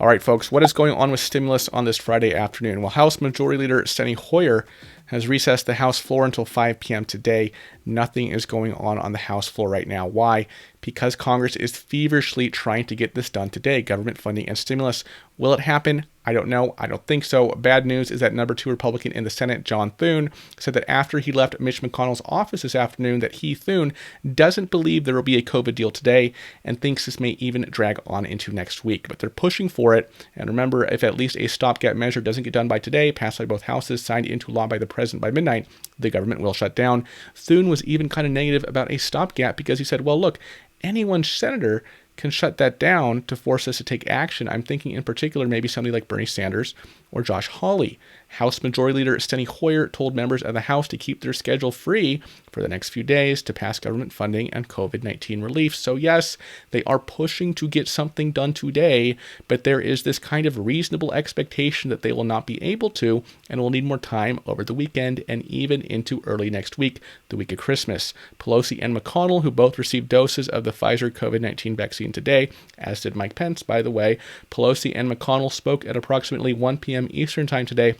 All right, folks, what is going on with stimulus on this Friday afternoon? Well, House Majority Leader Steny Hoyer has recessed the House floor until 5 p.m. today. Nothing is going on the House floor right now. Why? Because Congress is feverishly trying to get this done today, government funding and stimulus. Will it happen? I don't know. I don't think so. Bad news is that number 2 Republican in the Senate, John Thune, said that after he left Mitch McConnell's office this afternoon that he, Thune, doesn't believe there will be a COVID deal today and thinks this may even drag on into next week. But they're pushing for it. And remember, if at least a stopgap measure doesn't get done by today, passed by both houses, signed into law by the president by midnight, the government will shut down. Thune was even kind of negative about a stopgap because he said, well, look, any one senator can shut that down to force us to take action. I'm thinking in particular maybe somebody like Bernie Sanders or Josh Hawley. House Majority Leader Steny Hoyer told members of the House to keep their schedule free for the next few days to pass government funding and COVID-19 relief. So yes, they are pushing to get something done today, but there is this kind of reasonable expectation that they will not be able to and will need more time over the weekend and even into early next week, the week of Christmas. Pelosi and McConnell, who both received doses of the Pfizer COVID-19 vaccine today, as did Mike Pence, by the way. Pelosi and McConnell spoke at approximately 1 p.m. Eastern time today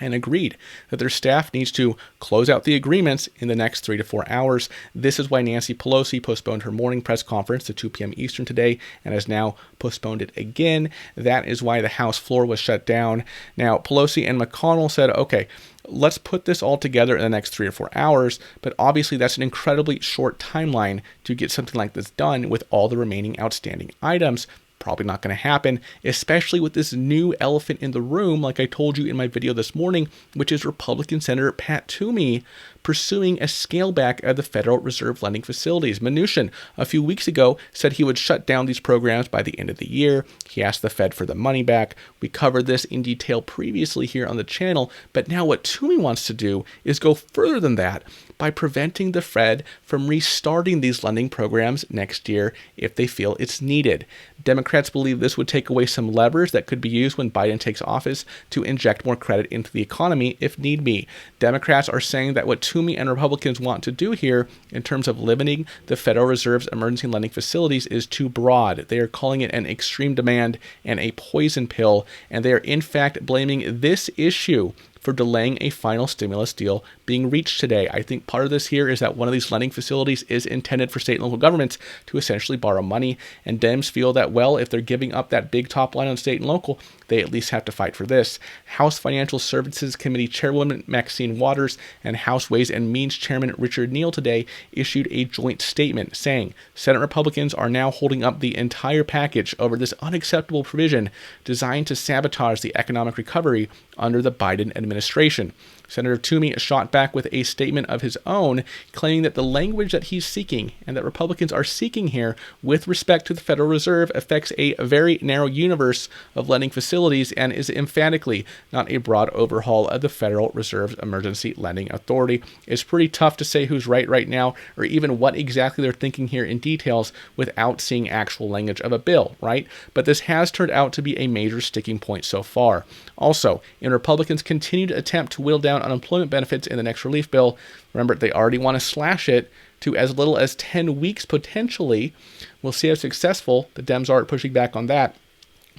and agreed that their staff needs to close out the agreements in the next 3 to 4 hours. This is why Nancy Pelosi postponed her morning press conference to 2 p.m. Eastern today and has now postponed it again. That is why the House floor was shut down. Now, Pelosi and McConnell said, okay, let's put this all together in the next 3 or 4 hours, but obviously that's an incredibly short timeline to get something like this done with all the remaining outstanding items. Probably not going to happen, especially with this new elephant in the room, like I told you in my video this morning, which is Republican Senator Pat Toomey pursuing a scale back of the Federal Reserve lending facilities. Mnuchin, a few weeks ago, said he would shut down these programs by the end of the year. He asked the Fed for the money back. We covered this in detail previously here on the channel, but now what Toomey wants to do is go further than that by preventing the Fed from restarting these lending programs next year if they feel it's needed. Democrats believe this would take away some levers that could be used when Biden takes office to inject more credit into the economy if need be. Democrats are saying that what Toomey and Republicans want to do here in terms of limiting the Federal Reserve's emergency lending facilities is too broad. They are calling it an extreme demand and a poison pill, and they are in fact blaming this issue for delaying a final stimulus deal being reached today. I think part of this here is that one of these lending facilities is intended for state and local governments to essentially borrow money, and Dems feel that, well, if they're giving up that big top line on state and local, they at least have to fight for this. House Financial Services Committee Chairwoman Maxine Waters and House Ways and Means Chairman Richard Neal today issued a joint statement saying Senate Republicans are now holding up the entire package over this unacceptable provision designed to sabotage the economic recovery under the Biden administration. Senator Toomey shot back with a statement of his own, claiming that the language that he's seeking and that Republicans are seeking here with respect to the Federal Reserve affects a very narrow universe of lending facilities and is emphatically not a broad overhaul of the Federal Reserve's emergency lending authority. It's pretty tough to say who's right now, or even what exactly they're thinking here in details without seeing actual language of a bill, right? But this has turned out to be a major sticking point so far. Also, in Republicans' continued attempt to whittle down unemployment benefits in the next relief bill, remember, they already want to slash it to as little as 10 weeks potentially. We'll see how successful the Dems are at pushing back on that.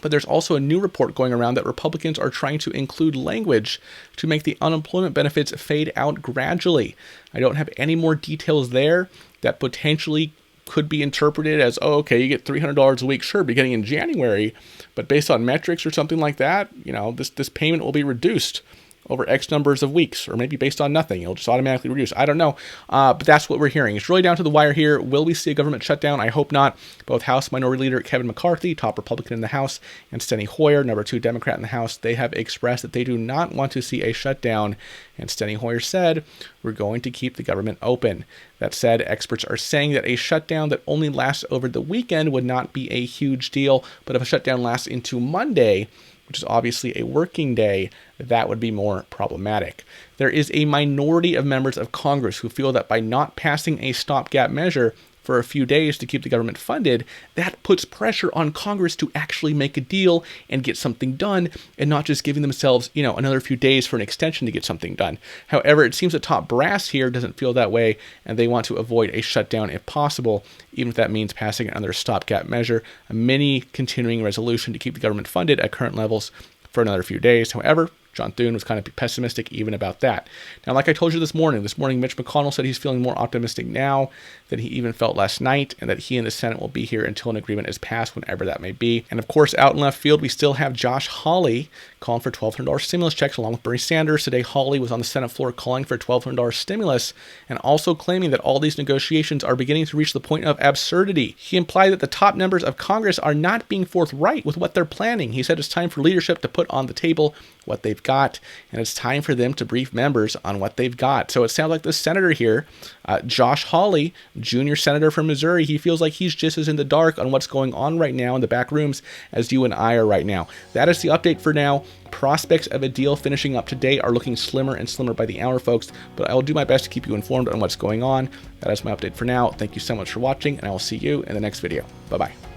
But there's also a new report going around that Republicans are trying to include language to make the unemployment benefits fade out gradually. I don't have any more details there. That potentially could be interpreted as, oh, okay, you get $300 a week, sure, beginning in January, but based on metrics or something like that, this payment will be reduced over X numbers of weeks, or maybe based on nothing. It'll just automatically reduce. I don't know, but that's what we're hearing. It's really down to the wire here. Will we see a government shutdown? I hope not. Both House Minority Leader Kevin McCarthy, top Republican in the House, and Steny Hoyer, number 2 Democrat in the House, they have expressed that they do not want to see a shutdown. And Steny Hoyer said, we're going to keep the government open. That said, experts are saying that a shutdown that only lasts over the weekend would not be a huge deal, but if a shutdown lasts into Monday, which is obviously a working day, that would be more problematic. There is a minority of members of Congress who feel that by not passing a stopgap measure, for a few days to keep the government funded, that puts pressure on Congress to actually make a deal and get something done, and not just giving themselves, another few days for an extension to get something done. However, it seems the top brass here doesn't feel that way, and they want to avoid a shutdown if possible, even if that means passing another stopgap measure, a mini continuing resolution to keep the government funded at current levels for another few days. However, John Thune was kind of pessimistic even about that. Now, like I told you this morning Mitch McConnell said he's feeling more optimistic now than he even felt last night, and that he and the Senate will be here until an agreement is passed, whenever that may be. And of course, out in left field, we still have Josh Hawley calling for $1,200 stimulus checks along with Bernie Sanders. Today, Hawley was on the Senate floor calling for $1,200 stimulus and also claiming that all these negotiations are beginning to reach the point of absurdity. He implied that the top members of Congress are not being forthright with what they're planning. He said it's time for leadership to put on the table what they've got, and it's time for them to brief members on what they've got. So it sounds like the senator here, Josh Hawley, junior senator from Missouri, he feels like he's just as in the dark on what's going on right now in the back rooms as you and I are right now. That is the update for now. Prospects of a deal finishing up today are looking slimmer and slimmer by the hour, folks, but I will do my best to keep you informed on what's going on. That is my update for now. Thank you so much for watching, and I will see you in the next video. Bye-bye.